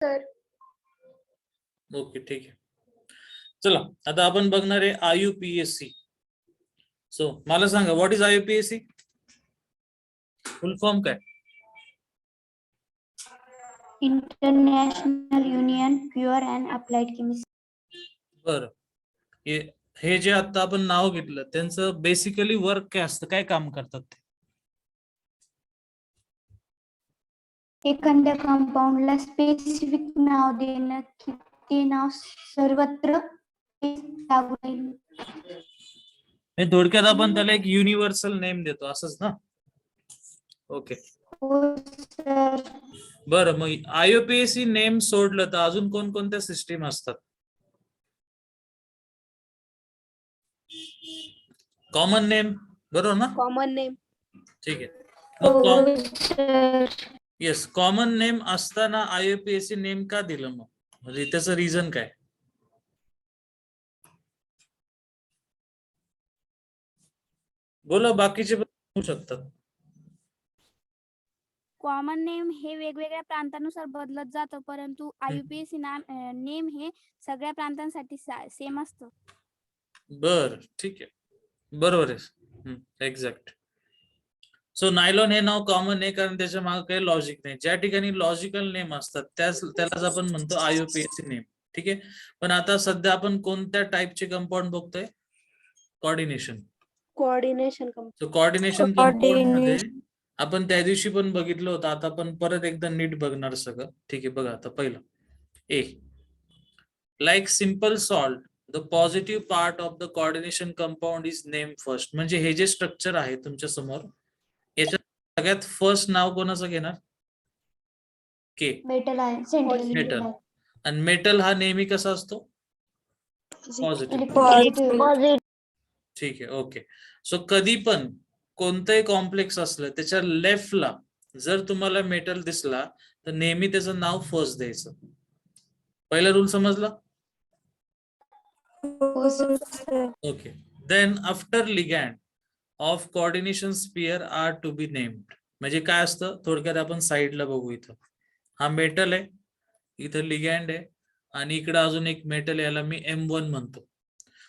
Sir. Okay ठीक आहे. चला आता आपण बघणार आहे IUPAC. सो मला सांगा what is IUPAC? Full form काय? International union pure and applied chemistry. बरं, हे जे आता आपण नाव घेतलं त्यांचं बेसिकली वर्क काय असतं, काय काम करतात ते? एखाद्या कंपाऊंडला स्पेसिफिक नाव देणं की ते नाव सर्वत्र लागू राहील. थोडक्यात आपण त्याला एक युनिव्हर्सल नेम देतो असंच ना? ओके हो सर. बरं, मग IUPAC नेम सोडलं तर अजून कोणकोणत्या सिस्टीम असतात? कॉमन नेम, बरोबर ना? Common name. ठीक आहे. हो मग सर. येस, कॉमन नेम असताना IUPAC नेम का दिलं मग? म्हणजे त्याचं रिझन काय? बोला, बाकीचे पण होऊ शकतात. कॉमन नेम हे वेगवेगळ्या प्रांतानुसार बदलत जातं, परंतु IUPAC नेम हे सगळ्या प्रांतांसाठी सेम असतं. बर ठीक आहे, बरोबर आहे, एक्झॅक्ट. सो नायलॉन हे नाव कॉमन आहे कारण त्याच्या मागे काही लॉजिक नाही. ज्या ठिकाणी लॉजिकल नेम असतात त्यालाच आपण म्हणतो IUPAC नेम. ठीक आहे. पण आता सध्या आपण कोणत्या टाईपचे कंपाऊंड बघतोय? कोऑर्डिनेशन. सो कोऑर्डिनेशन कंपाऊंड मध्ये आपण त्या दिवशी पण बघितलं होतं, आता आपण परत एकदा नीट बघणार सगळं. ठीक आहे, बघा आता पहिलं A, like simple salt the positive part of the coordination compound is name first. म्हणजे हे जे स्ट्रक्चर आहे तुमच्या समोर, याच्यात सगळ्यात फर्स्ट नाव कोणाचं घेणार? के. मेटल आहे, सेंट्रल मेटल. आणि मेटल हा नेहमी कसा असतो? पॉझिटिव्ह. पॉझिटिव्ह. ठीक आहे, ओके. सो कधी पण कोणतंही कॉम्प्लेक्स असलं त्याच्या लेफ्टला जर तुम्हाला मेटल दिसला तर नेहमी त्याचं नाव फर्स्ट द्यायचं. पहिला रूल समजला? Okay. Then after ligand of coordination sphere are to be named. म्हणजे काय असतं थोडक्यात आपण साईडला बघू. इथं हा मेटल आहे, इथं लिगॅन्ड आहे, आणि इकडे अजून एक मेटल, याला मी M1 म्हणतो.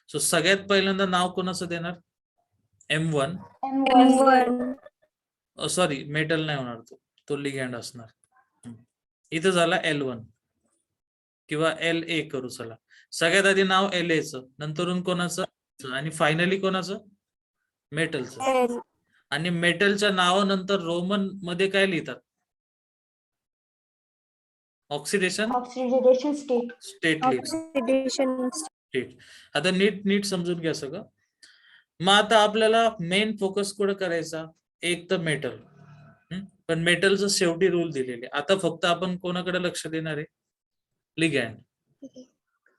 सो सगळ्यात पहिल्यांदा नाव कोणाचं देणार? M1. सॉरी, मेटल नाही होणार, तो लिगॅन्ड असणार. इथं झाला L1 किंवा LA करू. चला, सगळ्यात आधी नाव LAचं, नंतरून कोणाचं, आणि फायनली कोणाचं? मेटलचं. आणि मेटलच्या नावानंतर रोमन मध्ये काय लिहितात? Oxidation state state. आता नीट समजून घ्या सगळं. मग आता आपल्याला मेन फोकस कुठं करायचा? एक तर मेटल, पण मेटलचं शेवटी रूल दिलेले. आता फक्त आपण कोणाकडे लक्ष देणार आहे? लिगॅन्ड.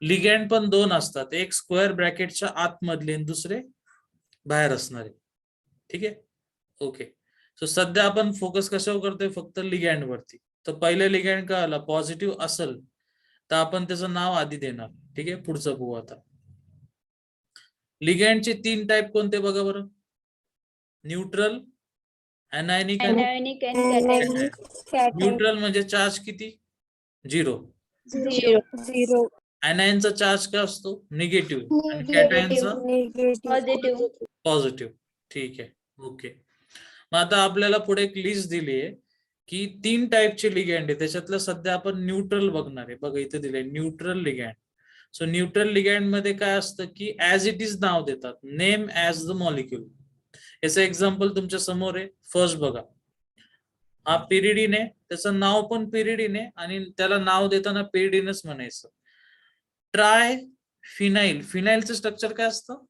लिगॅन्ड पण दोन असतात, एक स्क्वेअर ब्रॅकेटच्या आतमधले आणि दुसरे बाहेर असणारे. ठीक आहे, ओके. सो सध्या आपण फोकस कशावर करतोय? फक्त लिगॅन्ड वरती. तर पहिले लिगॅन्ड का आला पॉझिटिव्ह असेल तर आपण त्याचं नाव आधी देणार. ठीक आहे, पुढचं बघू आता. लिगॅन्डचे 3 टाइप कोणते बघा बरं? न्यूट्रल, अनायनिक आणि न्यूट्रल म्हणजे चार्ज किती? 0. अनायनचा चार्ज काय असतो? निगेटिव्ह. आणि कॅटायनचा पॉझिटिव्ह. ठीक आहे, ओके. मग आता आपल्याला पुढे एक लिस्ट दिली आहे की 3 टाईपचे लिगॅन्ड आहे, त्याच्यातलं सध्या आपण न्यूट्रल बघणार आहे. बघा इथे दिले न्यूट्रल लिगॅन्ड. सो न्यूट्रल लिगॅन्ड मध्ये काय असतं की ऍज इट इज नाव देतात, नेम ऍज द मॉलिक्यूल. याचं एक्झाम्पल तुमच्या समोर आहे. फर्स्ट बघा, हा पिरिडीन आहे, त्याचं नाव पण पिरिडीन आहे आणि त्याला नाव देताना पिरिडीनच म्हणायचं. Try phenyl. फिनाइलचं स्ट्रक्चर काय असतं?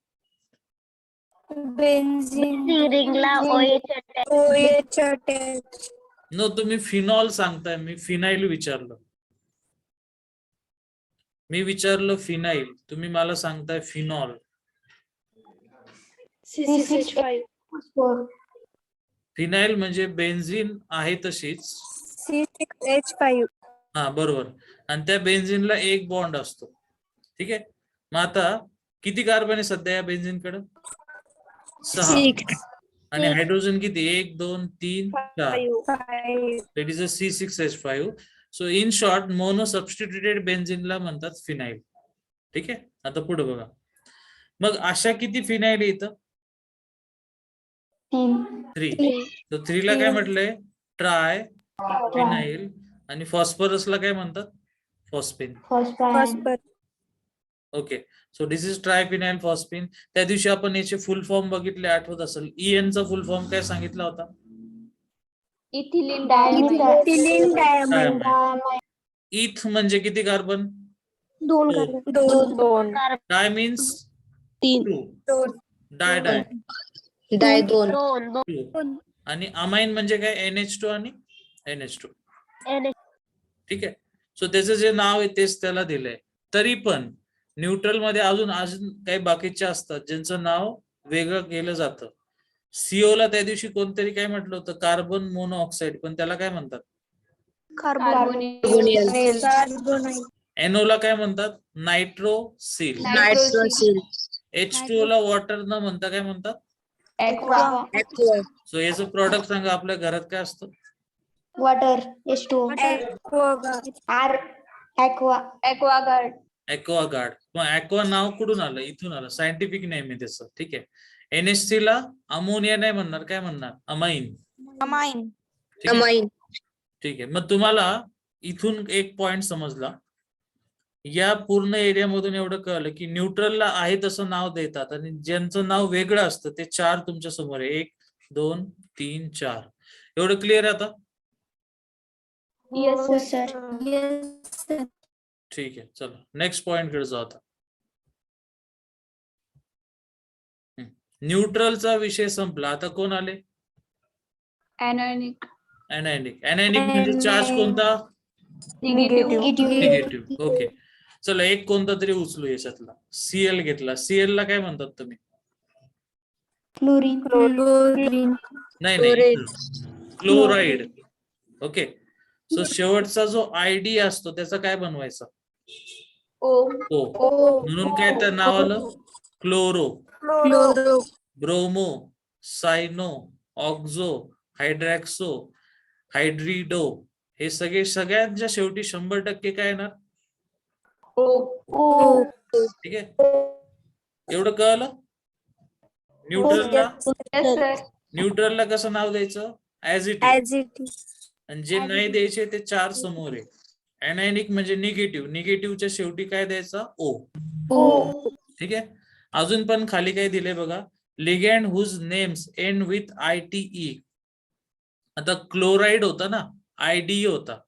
नो, तुम्ही फिनॉल सांगताय, मी फिनाइल विचारलं. मी विचारलं फिनाइल, तुम्ही मला सांगताय फिनॉल. फिनाइल म्हणजे बेन्झीन आहे तशीच C6H5. हा बरोबर, आणि त्या बेन्झीनला एक बॉन्ड असतो. ठीक आहे, मग आता किती कार्बन आहे सध्या या बेन्झीनकडे? 6. आणि हायड्रोजन किती? 1 2 3 4. It is a C6H5. So in short mono substituted बेन्झिनला म्हणतात फिनाईल. ठीक आहे. आता पुढे बघा. मग अशा किती फिनाईल आहे इथं? 3. 3. तर 3 ला काय म्हटलंय? Triphenyl. आणि फॉस्फरसला काय म्हणतात? Phosphine. Phosphine. Okay. So this is triphenyl phosphine. त्या दिवशी आपण याचे फुल फॉर्म बघितले, आठवत असेल. EN चा फुल फॉर्म काय सांगितला होता? Ethylene dimethyl. इथ म्हणजे किती कार्बन? 2 2. डाय मीन्स 3 2. डाय डाय डाय 2 2. आणि अमाइन म्हणजे काय? NH2 आणि NH2. ठीक आहे. सो त्याचं जे नाव आहे तेच त्याला दिलंय. तरी पण न्यूट्रल मध्ये अजून काही बाकीचे असतात ज्यांचं नाव वेगळं केलं जातं. CO ला त्या दिवशी कोणतरी काय म्हटलं होतं? Carbon monoxide. पण त्याला काय म्हणतात? NO ला काय म्हणतात? नायट्रोसिल. नायट्रोसिल H2O ला वॉटर न म्हणता काय म्हणतात? ऍक्वा सो याचं प्रॉडक्ट सांगा. आपल्या घरात काय असतं? वॉटर. H2O. ॲक्वागार्ड. ॲक्वागार्ड. मग ॲक्वा नाव कुठून आलं? इथून आलं. सायंटिफिक नेम आहे त्याचं. ठीक आहे. NH3 ला अमोनिया नाही म्हणणार, काय म्हणणार? अमाइन. ठीक आहे. अमाइन ठीक आहे. मग तुम्हाला इथून एक पॉइंट समजला. या पूर्ण एरियामधून एवढं कळलं की न्यूट्रलला आहे तसं नाव देतात आणि ज्यांचं नाव वेगळं असतं ते 4 तुमच्या समोर आहे. 1 2 3 4. एवढं क्लिअर आहे आता? हो सर. ठीक आहे. चला नेक्स्ट पॉइंट कडे जाऊ आता. न्यूट्रलचा विषय संपला. आता कोण आले? एनॉनिक. एनायनिक. एनायनिक म्हणजे चार्ज कोणता? निगेटिव्ह. ओके. चला एक कोणता तरी उचलू याच्यातला. Cl घेतला. Cl ला काय म्हणतात तुम्ही? क्लोरीन. नाही. क्लोराइड. ओके. सो शेवटचा जो ID असतो त्याचा काय बनवायचा? O. म्हणून काय त्या नाव आलं? Chloro, bromo, cyano, oxo, hydroxo, hydrido. हे सगळ्यांच्या शेवटी 100% काय येणार? O. ठीक आहे. एवढं कळलं? न्यूट्रलला कसं नाव द्यायचं? As it is. आणि जे नाही द्यायचे ते 4 समोर आहे. एनायनिक म्हणजे निगेटिव्ह. निगेटिव्हच्या शेवटी काय द्यायचा? O. ठीक आहे. अजून पण खाली काय दिले बघा. Ligand whose names end with ITE. आता क्लोराइड होता ना, IDE होता.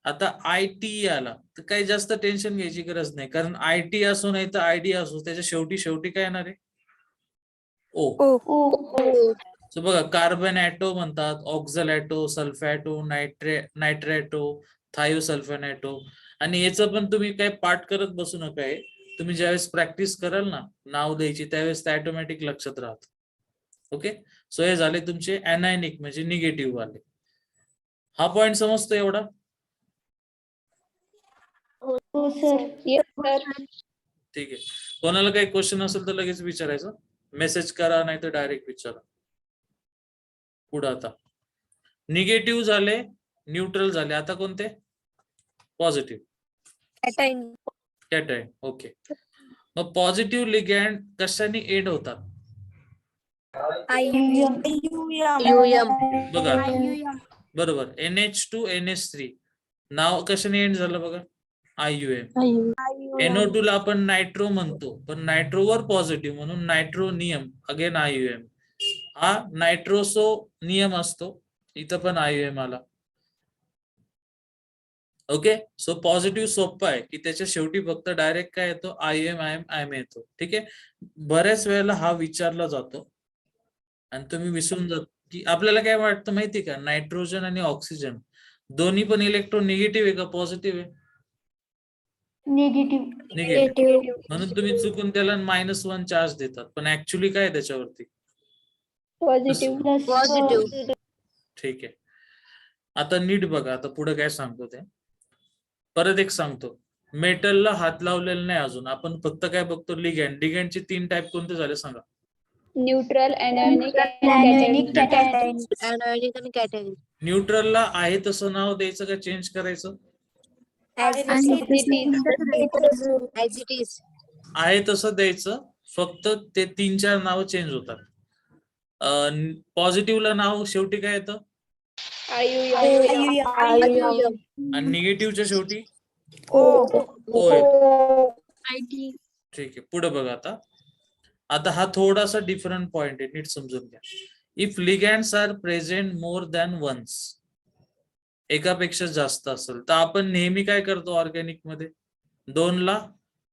आता ITE आला तर काही जास्त टेन्शन घ्यायची गरज नाही, कारण IT असो नाही तर ID असो त्याच्या शेवटी काय येणार आहे? O. सो बघा, कार्बन ऍटो म्हणतात, ऑक्झल ऍटो, सल्फॅटो, नायट्रॅटो, थायोसल्फॅनॅटो. आणि याचं पण तुम्ही काय पाठ करत बसू नका. तुम्ही ज्यावेळेस प्रॅक्टिस कराल ना नाव द्यायची त्यावेळेस ते ऑटोमॅटिक लक्षात राहत. ओके. सो हे झाले तुमचे एनायनिक म्हणजे निगेटिव्ह वाले. हा पॉइंट समजतो एवढा? हो सर. ठीक आहे. कोणाला काही क्वेश्चन असेल तर लगेच विचारायचं. मेसेज करा नाही तर डायरेक्ट विचारा. पुढे आता निगेटिव्ह झाले, न्यूट्रल झाले. आता कोणते? पॉझिटिव्ह. कॅटायन. ओके. मग पॉझिटिव्ह लिगँड कशाने एंड होतात? बघा बरोबर. NH2 NH3 नाव कशाने एंड झालं बघा? IUM. NO2 ला आपण नायट्रो म्हणतो पण नायट्रोवर पॉझिटिव्ह म्हणून नायट्रोनियम. Again IUM. हा नायट्रोसो नियम असतो. इथं पण IUM आला. ओके. सो पॉझिटिव्ह सोपं आहे की त्याच्या शेवटी फक्त डायरेक्ट काय येतो? IM येतो. ठीक आहे. बऱ्याच वेळेला हा विचारला जातो आणि तुम्ही विसरून जात की आपल्याला काय वाटतं माहिती का? नायट्रोजन आणि ऑक्सिजन दोन्ही पण इलेक्ट्रॉन निगेटिव्ह आहे का पॉझिटिव्ह आहे? निगेटिव्ह. म्हणून तुम्ही चुकून त्याला -1 चार्ज देतात, पण ऍक्च्युली काय त्याच्यावरती? पॉझिटिव्ह. ठीक आहे. आता नीट बघा. आता पुढे काय सांगतो ते परत एक सांगतो. मेटलला हात लावलेला नाही अजून. आपण फक्त काय बघतो? लिगँड. लिगँडचे 3 टाइप कोणते झाले सांगा? न्यूट्रल, एनॉनिक, एनायनिक आणि कॅटायनिक. न्यूट्रलला आहे तसं नाव द्यायचं का चेंज करायचं? As it is. आहे तसं द्यायचं, फक्त ते 3-4 नाव चेंज होतात. पॉझिटिव्हला नाव शेवटी काय येतं आणि निगेटिव्हच्या शेवटी ओ येतं. ठीक आहे, पुढे बघा आता हा थोडासा डिफरंट पॉइंट आहे, नीट समजून घ्या. If ligands are present more than once, एकापेक्षा जास्त असेल तर आपण नेहमी काय करतो ऑर्गॅनिक मध्ये, 2 ला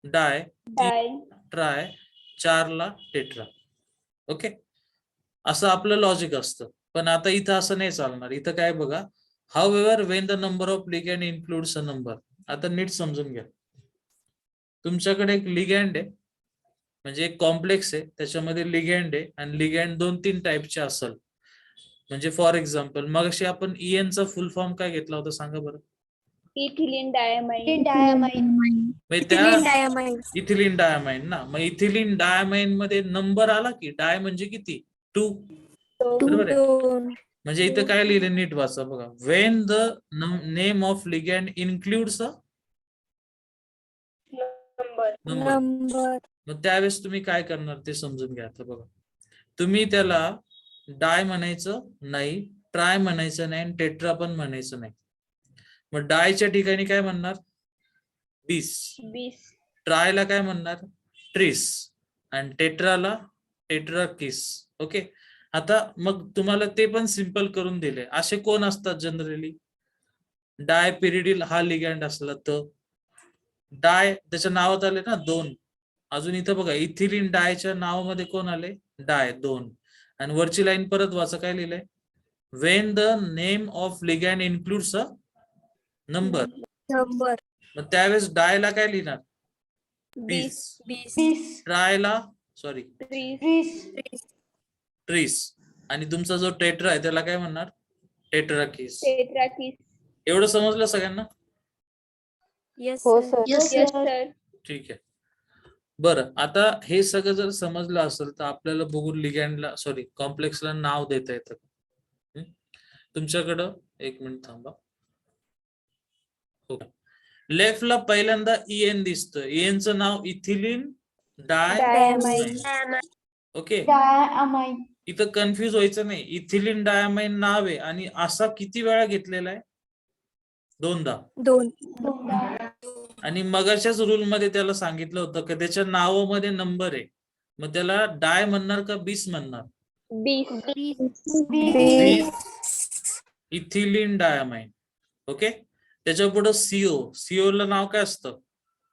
डाय, 3 ट्राय, 4 ला टेट्रा. ओके, असं आपलं लॉजिक असतं. पण आता इथं असं नाही चालणार. इथं काय बघा, however when the number of ligand includes a number. आता नीट समजून घ्या. तुमच्याकडे एक लिगँड आहे, म्हणजे एक कॉम्प्लेक्स आहे, त्याच्यामध्ये लिगँड आहे आणि लिगँड 2-3 टाईपचे असेल. म्हणजे फॉर एक्झाम्पल मगाशी आपण EN चा फुल फॉर्म काय घेतला होता सांगा बरं. Ethylene diamine. म्हणजे त्या इथिलीन डायमाइन ना, मग इथिलीन डायमाइन मध्ये नंबर आला की डाय म्हणजे किती, 2, बरोबर आहे. म्हणजे इथं काय लिहिलं नीट वाचा बघा, when the name of ligand includes a number. मग त्यावेळेस तुम्ही काय करणार ते समजून घ्या. आता बघा, तुम्ही त्याला डाय म्हणायचं नाही, ट्राय म्हणायचं नाही आणि टेट्रा पण म्हणायचं नाही. मग डायच्या ठिकाणी काय म्हणणार 20, ट्रायला काय म्हणणार 30 आणि टेट्राला टेट्राकिस. ओके, आता मग तुम्हाला ते पण सिंपल करून दिले. असे कोण असतात जनरली, डाय पिरिडिल हा लिगँड असला तर डाय त्याच्या नावात आले ना 2. अजून इथं बघा इथिलीन डायच्या नावामध्ये कोण आले, डाय 2. आणि वरची लाईन परत वाचा, काय लिहिलंय, when the name of ligand includes a number. मग त्यावेळेस डायला काय लिहिणार 20, ट्रायला सॉरी 30 आणि तुमचा जो टेट्रा आहे त्याला काय म्हणणार टेट्राकिस. एवढं समजलं सगळ्यांना? हो सर. ठीक आहे. बरं, आता हे सगळं जर समजलं असेल तर आपल्याला बघून लिगँडला सॉरी कॉम्प्लेक्सला नाव देता येतं. तुमच्याकडं 1 मिनिट थांबा. लेफ्टला पहिल्यांदा EN दिसतं. EN चं नाव इथिलीन डायमाइन. ओके, इथं कन्फ्युज व्हायचं नाही. इथिलीन डायमाइन नाव आहे आणि असा किती वेळा घेतलेला आहे, 2दा. आणि मगाच्याच रूल मध्ये त्याला सांगितलं होतं की त्याच्या नावामध्ये नंबर आहे, मग त्याला डाय म्हणणार का 20 म्हणणार? Ethylene diamine. ओके, त्याच्या पुढे CO ला नाव काय असतं,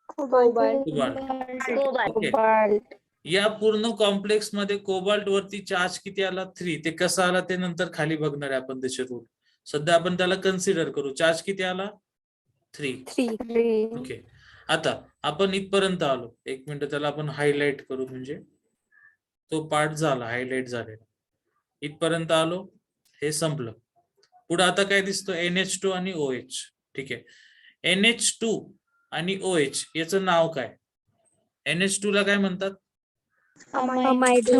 कोबाल्ट. ओके, या पूर्ण कॉम्प्लेक्स मध्ये कोबाल्ट वरती चार्ज किती आला, 3. ते कसं आला ते नंतर खाली बघणार आहे आपण त्याचे रूल. सध्या आपण त्याला कन्सिडर करू. चार्ज किती आला, 3. ओके, आता आपण इथपर्यंत आलो. 1 मिनिट त्याला आपण हायलाइट करू, म्हणजे तो पार्ट झाला हायलाइट झालेला. इथपर्यंत आलो, हे संपलं. पुढे आता काय दिसतं, NH2 आणि OH. ठीक आहे, NH2 आणि OH याचं नाव काय? NH2 ला काय म्हणतात, अमायडो.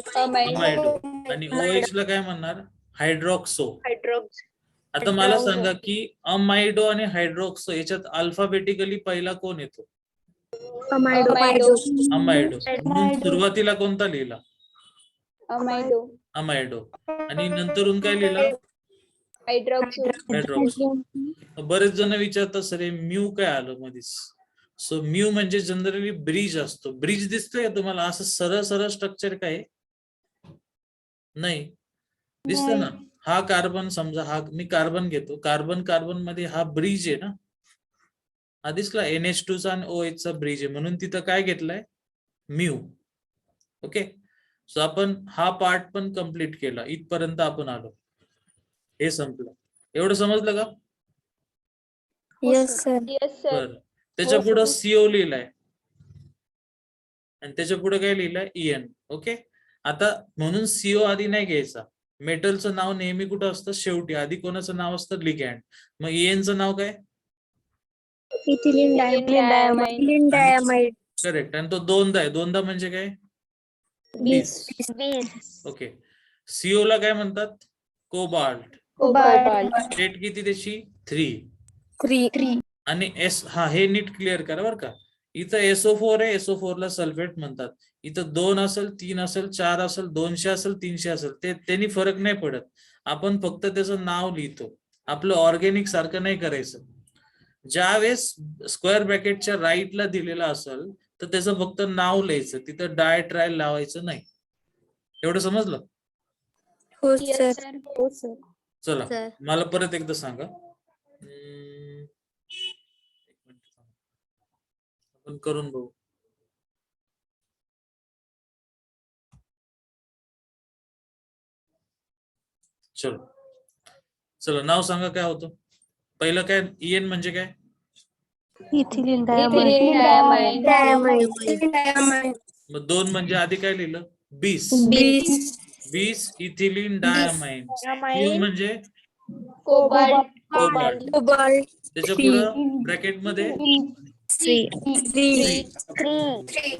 आणि OH ला काय म्हणणार, हायड्रॉक्सो. आता मला सांगा की अमायडो आणि हायड्रॉक्सो याच्यात अल्फाबेटिकली पहिला कोण येतो, अमायडो. म्हणून सुरुवातीला कोणता लिहिला, अमायडो. आणि नंतरून काय लिहिला, हायड्रॉक्सो. बरेच जण विचारतात सर म्यू काय आलं मध्येच. सो म्यू म्हणजे जनरली ब्रिज असतो. ब्रिज दिसतोय का तुम्हाला, असं सरळ सरळ स्ट्रक्चर काय नाही दिसतं ना. हा कार्बन समजा, हा मी कार्बन घेतो, कार्बन मध्ये हा ब्रिज आहे ना, हा दिसला NH2 चा आणि OH चा ब्रिज आहे, म्हणून तिथं काय घेतलंय, म्यू. ओके, सो आपण हा पार्ट पण कम्प्लीट केला. इथपर्यंत आपण आलो, हे संपलं. एवढं समजलं का? बरं, त्याच्या पुढे CO लिहिलाय आणि त्याच्या पुढे काय लिहिलंय, EN. ओके, आता म्हणून CO आधी नाही घ्यायचा. मेटलचं नाव नेहमी कुठं असतं, शेवटी. आधी कोणाचं नाव असतं, लिगँड. मग EN चं नाव काय, इथिलीन डायमाइन. करेक्ट. आणि तो 2दा आहे. 2दा म्हणजे काय, 20. ओके, CO ला काय म्हणतात, कोबाल्ट. स्टेट किती त्याची, 3. आणि हा हे नीट क्लिअर करा बरं का. इथं SO4 आहे, SO4 ला सल्फेट म्हणतात. इथं 2 असेल, 3 असेल, 4 असेल, 200 असेल, 300 असेल, त्यांनी फरक नाही पडत. आपण फक्त त्याचं नाव लिहितो. आपलं ऑर्गॅनिक सारखं नाही करायचं. ज्यावेळेस स्क्वेअर ब्रॅकेटच्या राईटला दिलेला असेल तर त्याचं फक्त नाव लिहायचं, तिथं डाय ट्रायल लावायचं नाही. एवढं समजलं? हो Yes, सर. sir. हो सर. चला सर. मला परत एकदा सांगा. आपण करून बघू. चलो चला नाव सांगा काय होतं. पहिलं काय EN म्हणजे काय? Ethylene Diamine. मग 2 म्हणजे आधी काय लिहिलं? बीस. बीस इथिलीन डायमाइन. Q म्हणजे Cobalt. कोबाल्ट. त्याच्या पुढं ब्रॅकेट मध्ये 3.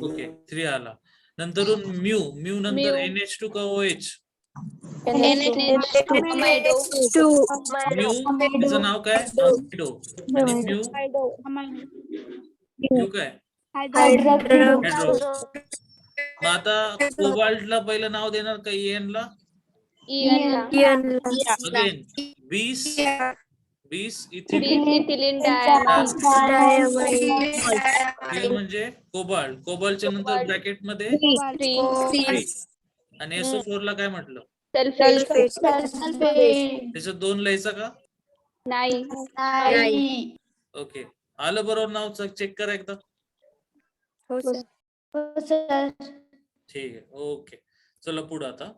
ओके 3 आला. नंतरून म्यू नंतर Mu. NH2 का OH? Amido. म्यू त्याचं नाव काय? अमिडो. आणि म्यू काय? हायड्रो. मग आता कोबाल्टला पहिलं नाव देणार का EN ला? Ian. Again 20 ethylene Ethylene diamine. Q म्हणजे कोबाल्टच्या नंतर ब्रॅकेट मध्ये 3. आणि SO4 ला काय म्हटलं? त्याच्यात 2 लिहायचा का? नाही. ओके आलं बरोबर नाव चेक करा एकदा. हो सर. ठीक आहे ओके. चला पुढे आता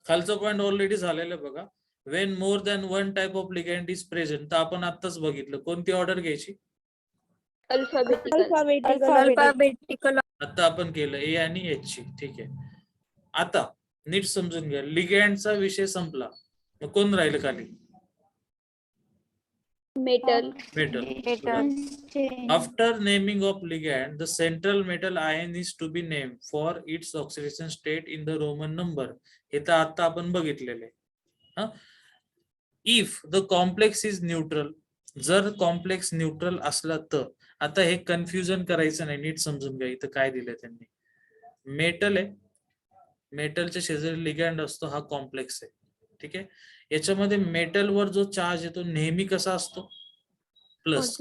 खालचं पॉइंट ऑलरेडी झालेलं आहे बघा. When more than one type of ligand is present. तर आपण आताच बघितलं. कोणती ऑर्डर घ्यायची? अल्फाबेटिकल. आता आपण केलं A आणि H ची. ठीक आहे. आता नीट समजून घ्या. लिगँडचा विषय संपला. मग कोण राहिलं खाली? Metal. After naming of ligand, the central metal ion is to be named for its oxidation state in the Roman number. हे तर आता आपण बघितलेले. If the complex is neutral, जर कॉम्प्लेक्स न्यूट्रल असला तर. आता हे कन्फ्युजन करायचं नाही. नीट समजून घ्या. इथं काय दिलंय त्यांनी. मेटल आहे, मेटलच्या शेजारी लिगँड असतो, हा कॉम्प्लेक्स आहे. ठीक आहे. याच्यामध्ये मेटलवर जो चार्ज येतो नेहमी कसा असतो? प्लस.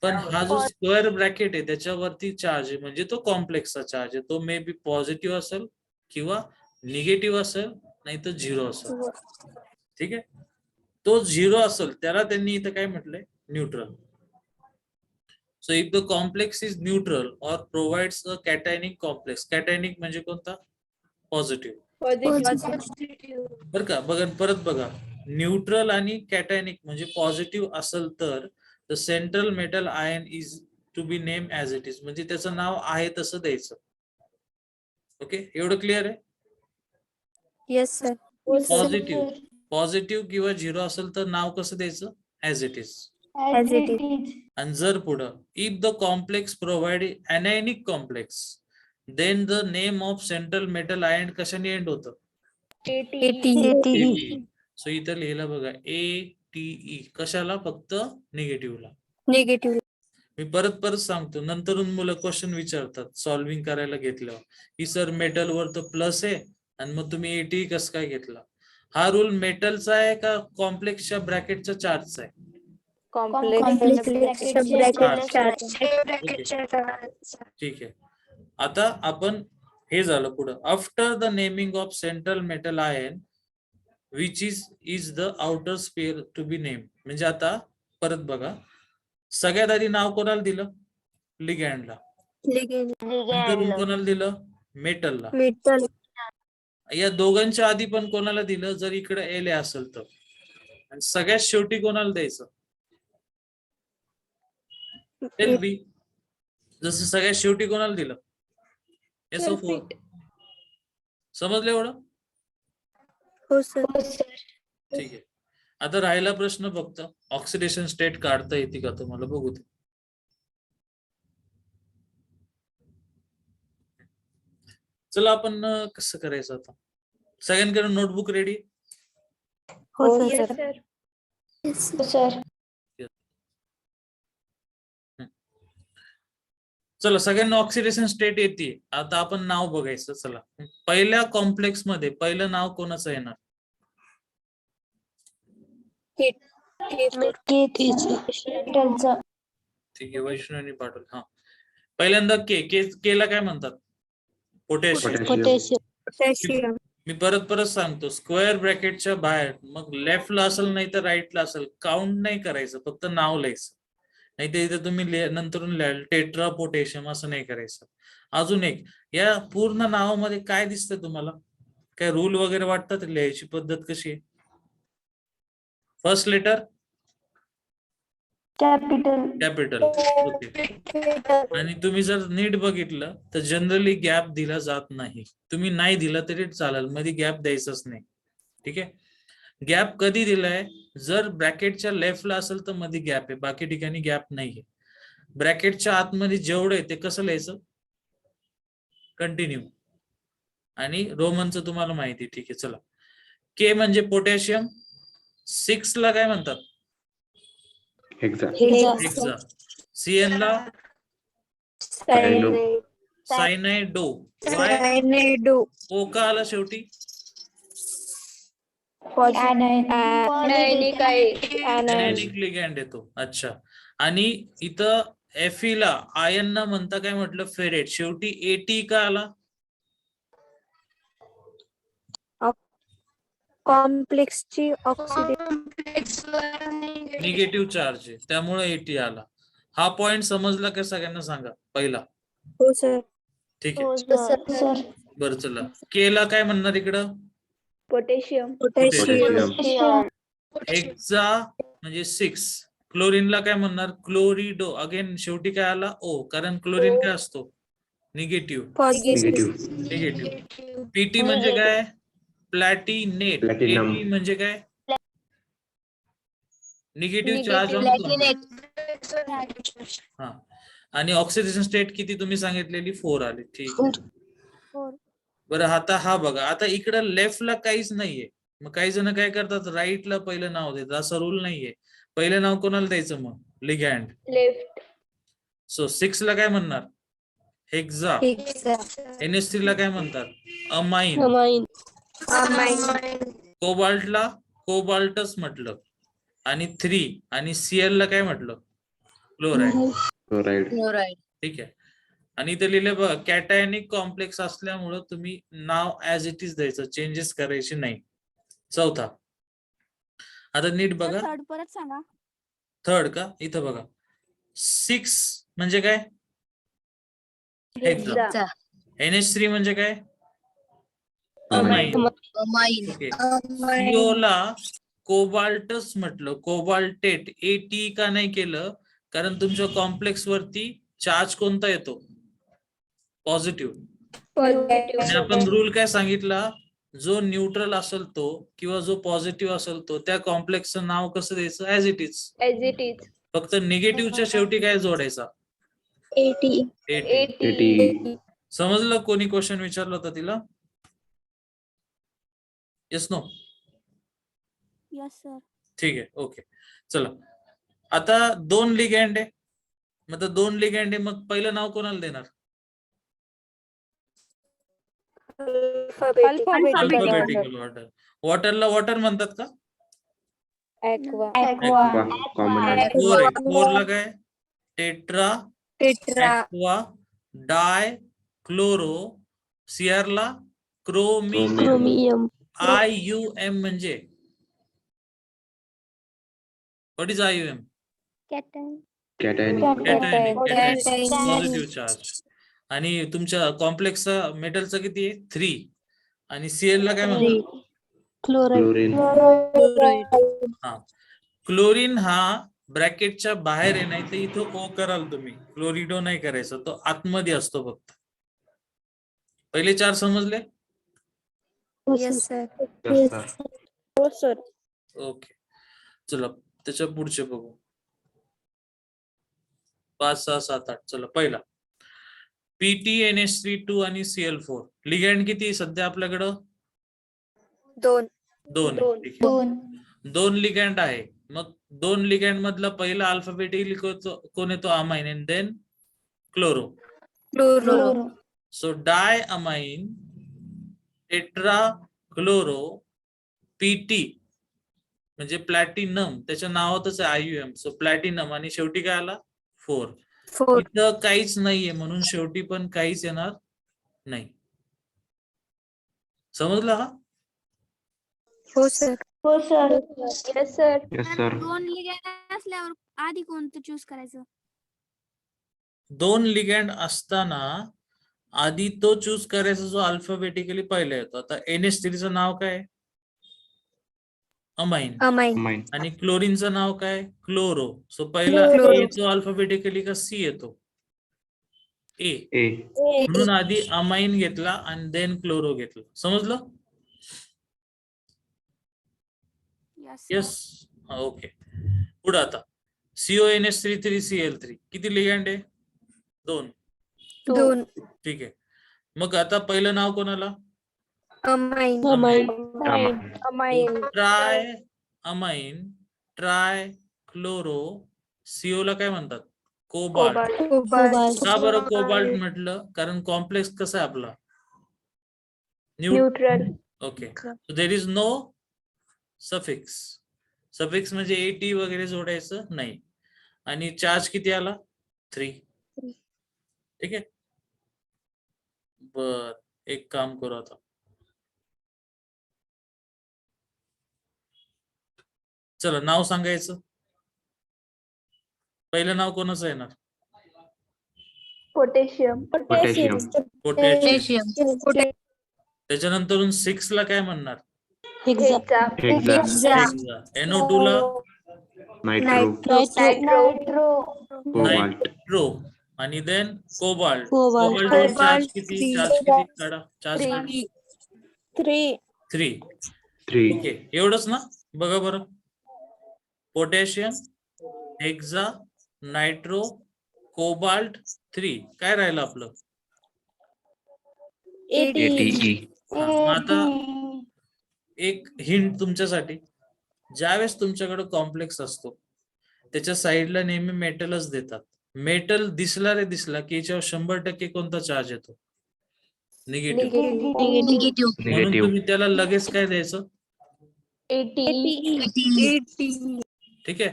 पण हा जो स्क्वेअर ब्रॅकेट आहे त्याच्यावरती चार्ज आहे म्हणजे तो कॉम्प्लेक्सचा चार्ज आहे. तो मे बी पॉझिटिव्ह असेल किंवा निगेटिव्ह असेल, नाही तर 0 असेल. ठीक आहे. तो 0 असेल त्याला त्यांनी इथं काय म्हटलंय? Neutral. So if the complex is neutral और प्रोव्हाइड्स अ कॅटायनिक कॉम्प्लेक्स. कॅटायनिक म्हणजे कोणता? पॉझिटिव्ह. बरं का. बघा परत बघा. न्यूट्रल आणि कॅटायनिक म्हणजे पॉझिटिव्ह असेल तर the central metal ion is to be name as it is. म्हणजे त्याचं नाव आहे तसं द्यायचं. ओके एवढं क्लिअर आहे? Yes sir. पॉझिटिव्ह किंवा 0 असेल तर नाव कसं द्यायचं? As it is. आणि जर पुढं if the complex provide anionic complex then the name of central metal ion कशाने एंड होतं? ATE. सो इथं लिहिलं बघा ATE. कशाला? फक्त निगेटिव्हला. निगेटिव्ह. मी परत सांगतो. नंतरून मुलं क्वेश्चन विचारतात सॉल्विंग करायला घेतल्यावर की सर मेटलवर तर प्लस आहे आणि मग तुम्ही ATE कसं काय घेतला? हा रूल मेटलचा आहे का कॉम्प्लेक्सच्या ब्रॅकेटच्या चार्जचा आहे? ठीक आहे. आता आपण हे झालं पुढं. After the naming of central metal ion which is the outer sphere to be name. म्हणजे आता परत बघा. सगळ्यात आधी नाव कोणाला दिलं? लिगँडला. नंतर कोणाला दिलं? मेटलला. या दोघांच्या आधी पण कोणाला दिलं? जर इकडे एल असेल तर. आणि सगळ्यात शेवटी कोणाला द्यायचं? बी. जसं सगळ्यात शेवटी कोणाला दिलं? SO4. समजलं एवढं? हो सर. ठीक आहे. आता राहिला प्रश्न फक्त ऑक्सिडेशन स्टेट काढता येते का तुम्हाला? बघू दे. चला आपण कसं करायचं आता. सगळ्यांकडे नोटबुक रेडी? हो सर. चला सगळ्यांना ऑक्सिडेशन स्टेट येते. आता आपण नाव बघायचं. चला पहिल्या कॉम्प्लेक्स मध्ये पहिलं नाव कोणाचं येणार? मेटलचं. ठीक आहे, वैष्णवनी पाठवलं. हा पहिल्यांदा केला काय म्हणतात? पोटॅशियम. पोटॅशियम. मी परत सांगतो, स्क्वेअर ब्रॅकेटच्या बाहेर मग लेफ्टला असेल नाही तर राईटला असेल, काउंट नाही करायचं, फक्त नाव लिहायचं. नाही तर इथे तुम्ही नंतरून लिहाल टेट्रा पोटॅशियम, असं नाही करायचं. अजून एक, या पूर्ण नावामध्ये काय दिसतं तुम्हाला? काय रूल वगैरे वाटतात? लिहायची पद्धत कशी आहे? First letter capital. ओके. आणि तुम्ही जर नीट बघितलं तर जनरली गॅप दिला जात नाही. तुम्ही नाही दिला तरी चालेल, मध्ये गॅप द्यायचाच नाही. ठीक आहे. गॅप कधी दिलाय? जर ब्रॅकेटच्या लेफ्टला असेल तर मध्ये गॅप आहे, बाकी ठिकाणी गॅप नाहीये. ब्रॅकेटच्या आतमध्ये जेवढं आहे ते कसं लिहायचं? कंटिन्यू. आणि रोमनचं तुम्हाला माहिती. ठीक आहे. चला, के म्हणजे पोटॅशियम. 6 ला काय म्हणतात? हेक्सा. सीएन ला सायनाइडो. ओ का आला शेवटी? एनायनिक लिगँड येतो. अच्छा. आणि इथं Fe ला आयन ना म्हणता काय म्हटलं? फेरेट. शेवटी AT का आला? कॉम्प्लेक्सची निगेटिव्ह चार्ज आहे, त्यामुळे AT आला. हा पॉइंट समजला का सगळ्यांना? सांगा पहिला. हो सर. ठीक आहे. बरं चला, के ला काय म्हणणार इकडं? पोटॅशियम. हेक्सा म्हणजे 6. क्लोरीनला काय म्हणणार? क्लोरिडो. अगेन शेवटी काय आला? ओ, कारण क्लोरीन काय असतो? निगेटिव्ह. पीटी म्हणजे काय? प्लॅटिनेट. एटी म्हणजे काय? Negative charge on complex. हा. आणि ऑक्सिडेशन स्टेट किती तुम्ही सांगितलेली? 4 आली. ठीक आहे. बरं, आता हा बघा. आता इकडं लेफ्टला काहीच नाहीये, मग काही जण काय करतात? राईटला पहिलं नाव देतात. असा रूल नाहीये. पहिलं नाव कोणाला द्यायचं मग? लिगँड. लेफ्ट. सो 6 ला काय म्हणणार? हेक्सा. NH3 ला काय म्हणतात? अमाइन. कोबाल्टला कोबाल्टस म्हटलं. आणि 3 आणि Cl ला काय म्हटलं? क्लोराइड. ठीक आहे. आणि इथे लिहिले बघा, कॅटायनिक कॉम्प्लेक्स असल्यामुळं तुम्ही नाव ऍज इट इज द्यायचं, चेंजेस करायचे नाही. चौथा, आता नीट बघा. थर्ड परत सांगा. थर्ड का? इथं बघा, 6 म्हणजे काय? हेक्सा. NH3 म्हणजे काय? अमाइन. CO ला कोबाल्टस म्हटलं, कोबाल्टेट. AT का नाही केलं? कारण तुमच्या कॉम्प्लेक्स वरती चार्ज कोणता येतो? पॉझिटिव्ह. आणि आपण रूल काय सांगितला? जो न्यूट्रल असेल तो किंवा जो पॉझिटिव्ह असेल तो, त्या कॉम्प्लेक्सचं नाव कसं द्यायचं? As it is. फक्त निगेटिव्हच्या शेवटी काय जोडायचा? AT. समजलं? कोणी क्वेश्चन विचारलं होतं तिला? Yes no? Yes sir. ठीक आहे. ओके. चला, आता 2 लिगँड आहे. मग 2 लिगँड आहे, मग पहिलं नाव कोणाला देणार? Alphabetical order. वॉटरला वॉटर म्हणतात का? क्लोरला काय? टेट्रा, एक्वा, डाय, क्लोरो. Cr ला क्रोमियम. IUM म्हणजे what is IUM? Positive charge. आणि तुमच्या कॉम्प्लेक्सचा मेटलचा किती आहे? 3. आणि Cl ला काय म्हणतात? हा. क्लोरीन हा ब्रॅकेटच्या बाहेर आहे, नाही तर इथं O कराल तुम्ही. क्लोरिडो नाही करायचा, तो आतमध्ये असतो फक्त. पहिले 4 समजले? ओके. चला त्याच्या पुढचे बघू. 5, 6, 7, 8. चला पहिला PT, NH3 आणि Cl4. लिगँड किती सध्या आपल्याकडं? 2 लिगँड आहे. मग 2 लिगँड मधला पहिला अल्फाबेटिकली कोण येतो? Amine. And then chloro. Chloro. So diamine tetrachloro PT म्हणजे प्लॅटिनम, त्याच्या नावातच आहे IUM. सो प्लॅटिनम आणि शेवटी काय आला 4. 4. इथं काहीच नाहीये म्हणून शेवटी पण काहीच येणार नाही. समजलं हा? हो सर. हो सर. Yes sir. तर 2 लिगॅंड असल्यावर आधी कोणतं चूज करायचं? 2 लिगॅंड असताना आधी तो चूज करायचा जो अल्फाबेटिकली पहिला येतो. आता NH3 चं नाव काय? अमाइन. अमाइन. आणि क्लोरीनचं नाव काय? क्लोरो. सो पहिला क्लोरो. A येतो अल्फाबेटिकली का C येतो? A. म्हणून आधी अमाइन घेतला आणि देन क्लोरो घेतला. समजलं? Yes yes. ओके. पुढे आता CONH3 3Cl3 किती लिगॅंड आहे? 2. 2. ठीक आहे. मग आता पहिलं नाव कोणाला? Amine. Tri amine tri chloro CO ला काय म्हणतात? कोबाल्ट. कोबाल्ट. का बरं कोबाल्ट म्हटलं? कारण कॉम्प्लेक्स कसा आहे आपला? Neutral. Okay. So there is no suffix. Suffix म्हणजे AT वगैरे जोडायचं नाही. आणि चार्ज किती आला? 3. ठीक आहे. बर, एक काम करू आता. चला नाव सांगायचं. पहिलं नाव कोणाचं येणार? पोटॅशियम. पोटॅशियम. त्याच्यानंतर 6 ला काय म्हणणार? हेक्सा. NO2 ला नायट्रो आणि देन कोबाल्ट. कोबाल्ट चार्ज किती? काढा. चार्ज किती? 3. ठीक आहे. एवढंच ना? बघा बरं. Potassium, hexa, nitro, cobalt 3. काय राहिलं आपलं? ATE. मग आता एक हिंट तुमच्यासाठी. ज्यावेळेस तुमच्याकडे कॉम्प्लेक्स असतो त्याच्या साईडला नेहमी मेटलच देतात. मेटल दिसला की याच्यावर 100% कोणता चार्ज येतो? निगेटिव्ह. म्हणून तुम्ही त्याला लगेच काय द्यायचं? ठीक आहे.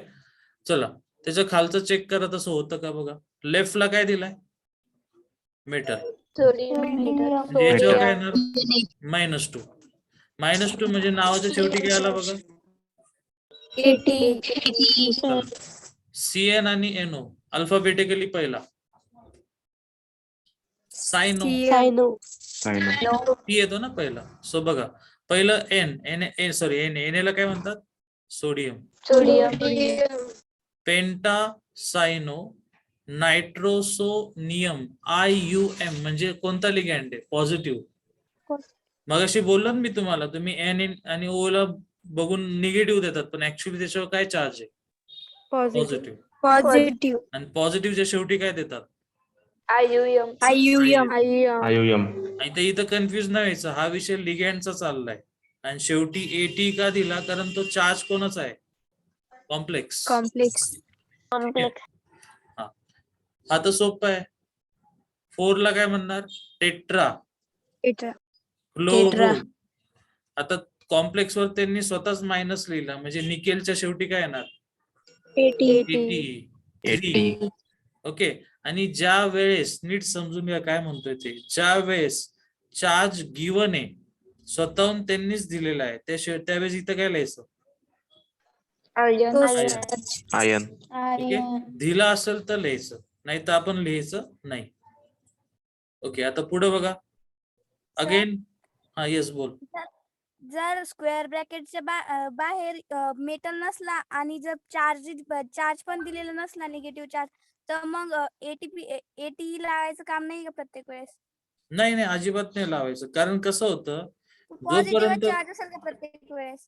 चला त्याच्या खालचं चेक करा तसं होतं का बघा. लेफ्टला काय दिलाय? मेटल. म्हणजे याच्यावर काय येणार? -2. -2 म्हणजे नावाच्या शेवटी काय आला बघा? CN आणि NO अल्फाबेटिकली पहिला सायनो P येतो ना पहिला. सो बघा पहिलं Na ला काय म्हणतात? सोडियम. पेंटा सायनो नायट्रोसोनियम IUM म्हणजे कोणता लिगॅंड आहे? पॉझिटिव्ह. मगाशी बोललो ना मी तुम्हाला, तुम्ही N आणि O ला बघून निगेटिव्ह देतात पण ऍक्च्युअली त्याच्यावर काय चार्ज आहे? पॉझिटिव्ह. आणि पॉझिटिव्हच्या शेवटी काय देतात? IUM. आणि इथं कन्फ्युज नाही व्हायचं. हा विषय लिगॅंडचा चाललाय आणि शेवटी AT का दिला? कारण तो चार्ज कोणाचा आहे? कॉम्प्लेक्स. हा आता सोपं आहे. 4 ला काय म्हणणार? Tetra chloro. आता कॉम्प्लेक्स वर त्यांनी स्वतःच मायनस लिहिला म्हणजे निकेलच्या शेवटी काय येणार? AT. ओके. आणि ज्या वेळेस नीट समजून घ्या काय म्हणतोय ते. ज्या वेळेस चार्ज गिवन आहे स्वतःहून त्यांनीच दिलेला आहे त्यावेळेस इथं काय लिहायचं? आयन. ठीक आहे. दिला असेल तर लिहायचं, नाही तर आपण लिहायचं नाही. ओके. आता पुढे बघा अगेन. हा येस बोल. जर स्क्वेअर ब्रॅकेटच्या बाहेर मेटल नसला आणि जर चार्ज पण दिलेला नसला निगेटिव्ह चार्ज, तर मग ATE लावायचं काम नाही का प्रत्येक वेळेस? नाही अजिबात नाही लावायचं. कारण कसं होतं पॉझिटिव्ह चार्ज असेल का प्रत्येक वेळेस?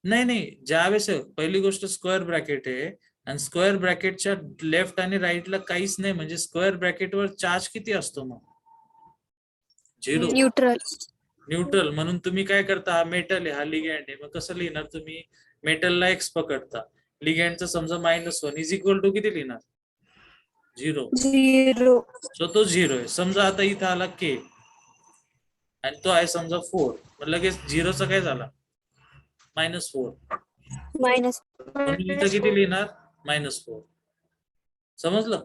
नाही ज्यावेळेस पहिली गोष्ट स्क्वेअर ब्रॅकेट आहे आणि स्क्वेअर ब्रॅकेटच्या लेफ्ट आणि राईटला काहीच नाही म्हणजे स्क्वेअर ब्रॅकेटवर चार्ज किती असतो? मग 0. न्यूट्रल. म्हणून तुम्ही काय करता? हा मेटल आहे, हा लिगॅंड आहे. मग कसं लिहिणार तुम्ही? मेटलला X पकडता, लिगॅंडचं समजा -1 इज इक्वल टू किती लिहिणार? झिरो. 0. सो तो 0 आहे. समजा आता इथं आला के आणि तो आहे समजा 4, मग लगेच 0चा काय झाला -4. Minus. म्हणून इथं किती लिहिणार -4. समजलं?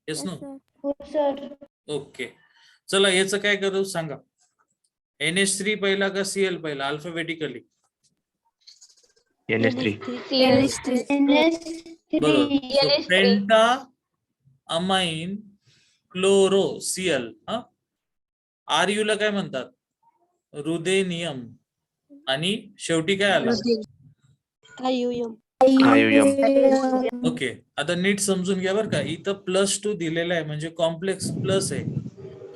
Yes no? हो सर. ओके. चला याचं काय करू सांगा. NH3 पहिला का Cl पहिला अल्फाबेटिकली? NH3. बरोबर. पेंटा अमाइन क्लोरो Cl. RU ला काय म्हणतात? रुदेनियम. आणि शेवटी काय आला? IUM. ओके. आता नीट समजून घ्या बरं का. इथं +2 दिलेलं आहे म्हणजे कॉम्प्लेक्स प्लस आहे.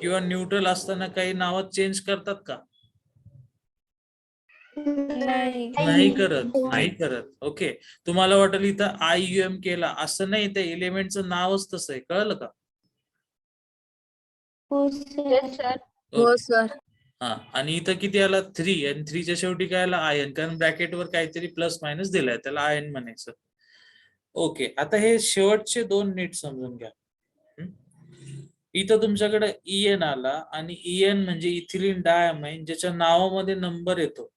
किंवा न्यूट्रल असताना काही नावात चेंज करतात का? नाही करत. ओके. तुम्हाला वाटेल इथं IUM केला, असं नाही. त्या एलिमेंटचं नावच तसं आहे. कळलं का? हो सर. हो सर. हा. आणि इथं किती आला 3 आणि 3च्या शेवटी काय आला आयन, कारण ब्रॅकेटवर काहीतरी प्लस मायनस दिलाय, त्याला आयन म्हणायचं. ओके. आता हे शेवटचे 2 नीट समजून घ्या. इथं तुमच्याकडे EN आला आणि EN म्हणजे इथिलीन डायअमाइन, ज्याच्या नावामध्ये नंबर येतो.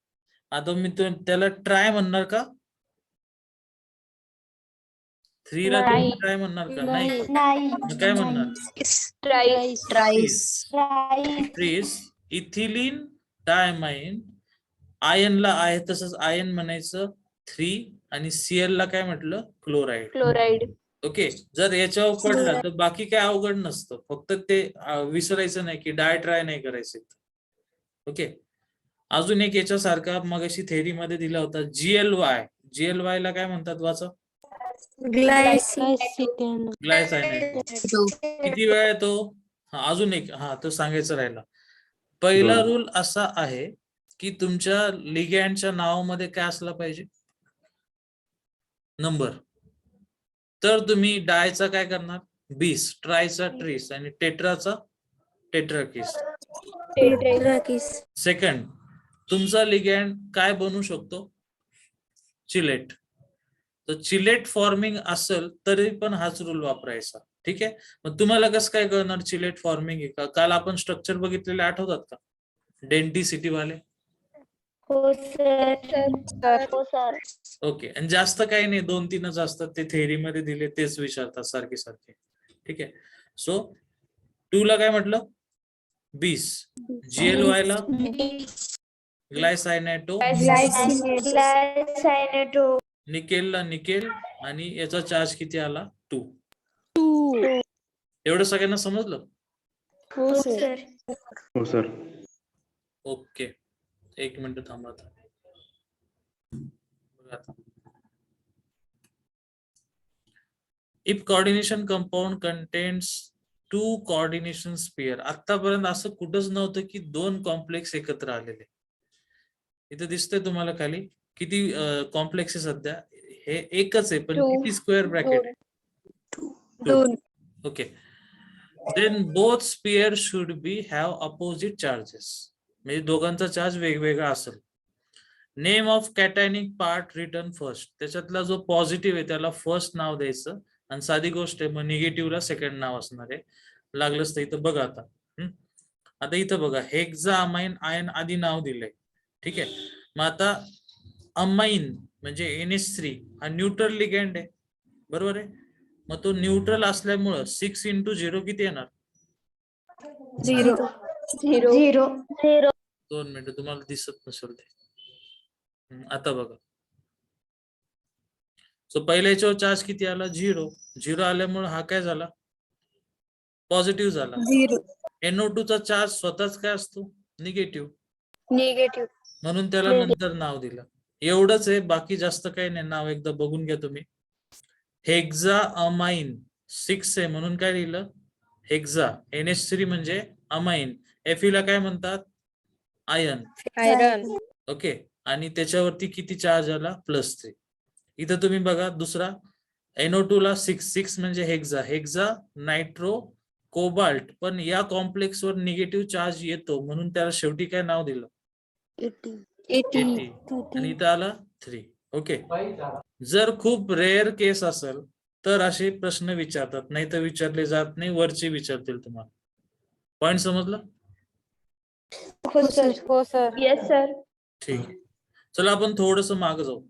आता मी त्याला ट्राय म्हणणार का? 3 ला तुम्ही ट्राय म्हणणार का? नाही. मग काय म्हणणार? ट्राइस. Ethylene diamine. आयनला आहे तसंच आयन म्हणायचं 3 आणि Cl ला काय म्हटलं? क्लोराइड. ओके. जर याच्यावर पडलं तर बाकी काय अवघड नसतं. फक्त ते विसरायचं नाही की डाय ट्राय नाही करायचं. ओके. अजून एक याच्यासारखा मगाशी थेरी मध्ये दिला होता GLY. GLY ला काय म्हणतात वाचा? ग्लायसायनेट. किती वेळा येतो? अजून एक तो सांगायचं राहिला. पहिला रूल असा आहे की तुमच्या लिगँडच्या नावामध्ये काय असला पाहिजे? नंबर. तर तुम्ही डायचा काय करणार? बीस, ट्रायचा ट्रिस आणि टेट्राचा टेट्राकिस. सेकंड, तुमचा लिगँड काय बनू शकतो? चिलेट. तर चिलेट फॉर्मिंग असेल तरी पण हाच रूल वापरायचा. ठीक आहे. मग तुम्हाला कसं काय कळणार चिलेट फॉर्मिंग आहे का? काल आपण स्ट्रक्चर बघितलेले आठवतात का? डेंटिसिटी वाले. हो सर. ओके. आणि जास्त काही नाही, 2-3च असतात. ते थेअरी मध्ये दिले तेच विचारतात सारखे. ठीक आहे. सो 2 ला काय म्हटलं? बीस. GLY ला ग्लायसायनेटो. निकेलला निकेल. आणि याचा चार्ज किती आला? 2. एवढं सगळ्यांना समजलं? हो सर. हो सर. ओके. 1 मिनिट थांबा. If coordination compound contains 2 coordination spare. आतापर्यंत असं कुठंच नव्हतं की 2 कॉम्प्लेक्स एकत्र आलेले. इथे दिसतंय तुम्हाला खाली किती कॉम्प्लेक्स आहे सध्या? हे एकच आहे, पण किती स्क्वेअर ब्रॅकेट आहे? 2. Okay. Then both sphere should be have opposite charges. म्हणजे दोघांचा चार्ज वेगवेगळा असेल. Name of cationic part written first. त्याच्यातला जो पॉझिटिव्ह आहे त्याला फर्स्ट नाव द्यायचं आणि साधी गोष्ट आहे, मग निगेटिव्हला सेकंड नाव असणार आहे. लागलंच तर इथं बघा. आता इथं बघा, हेक्झा अमाइन आयन आधी नाव दिलंय. ठीक आहे. मग आता अमाइन म्हणजे NH3 हा न्यूट्रल लिगँड आहे, बरोबर आहे. मग तो न्यूट्रल असल्यामुळं 6 × 0 किती येणार? 0. 2 मिनिटं, तुम्हाला दिसत नसेल ते. आता बघा. सो पहिल्या याच्यावर चार्ज किती आला? 0 आल्यामुळे हा काय झाला? पॉझिटिव्ह झाला. NO2 चा चार्ज स्वतःच काय असतो? निगेटिव्ह. म्हणून त्याला नंतर नाव दिलं. एवढंच आहे, बाकी जास्त काही नाही. नाव एकदा बघून घ्या तुम्ही. हेक्झा अमाइन 6 आहे म्हणून काय लिहिलं? हेक्झा. NH3 म्हणजे अमाइन. Fe ला काय म्हणतात? आयन. ओके. आणि त्याच्यावरती किती चार्ज आला? +3. इथं तुम्ही बघा दुसरा NO2 ला 6 म्हणजे हेक्झा नायट्रो कोबाल्ट. पण या कॉम्प्लेक्स वर निगेटिव्ह चार्ज येतो म्हणून त्याला शेवटी काय नाव दिलं? 80. आणि इथं आला 3. ओके. जर खूप रेअर केस असेल तर असे प्रश्न विचारतात, नाही तर विचारले जात नाही, वरचे विचारतील तुम्हाला. पॉइंट समजलं? हो सर. Yes sir. ठीक आहे. चला आपण थोडस मागे जाऊ.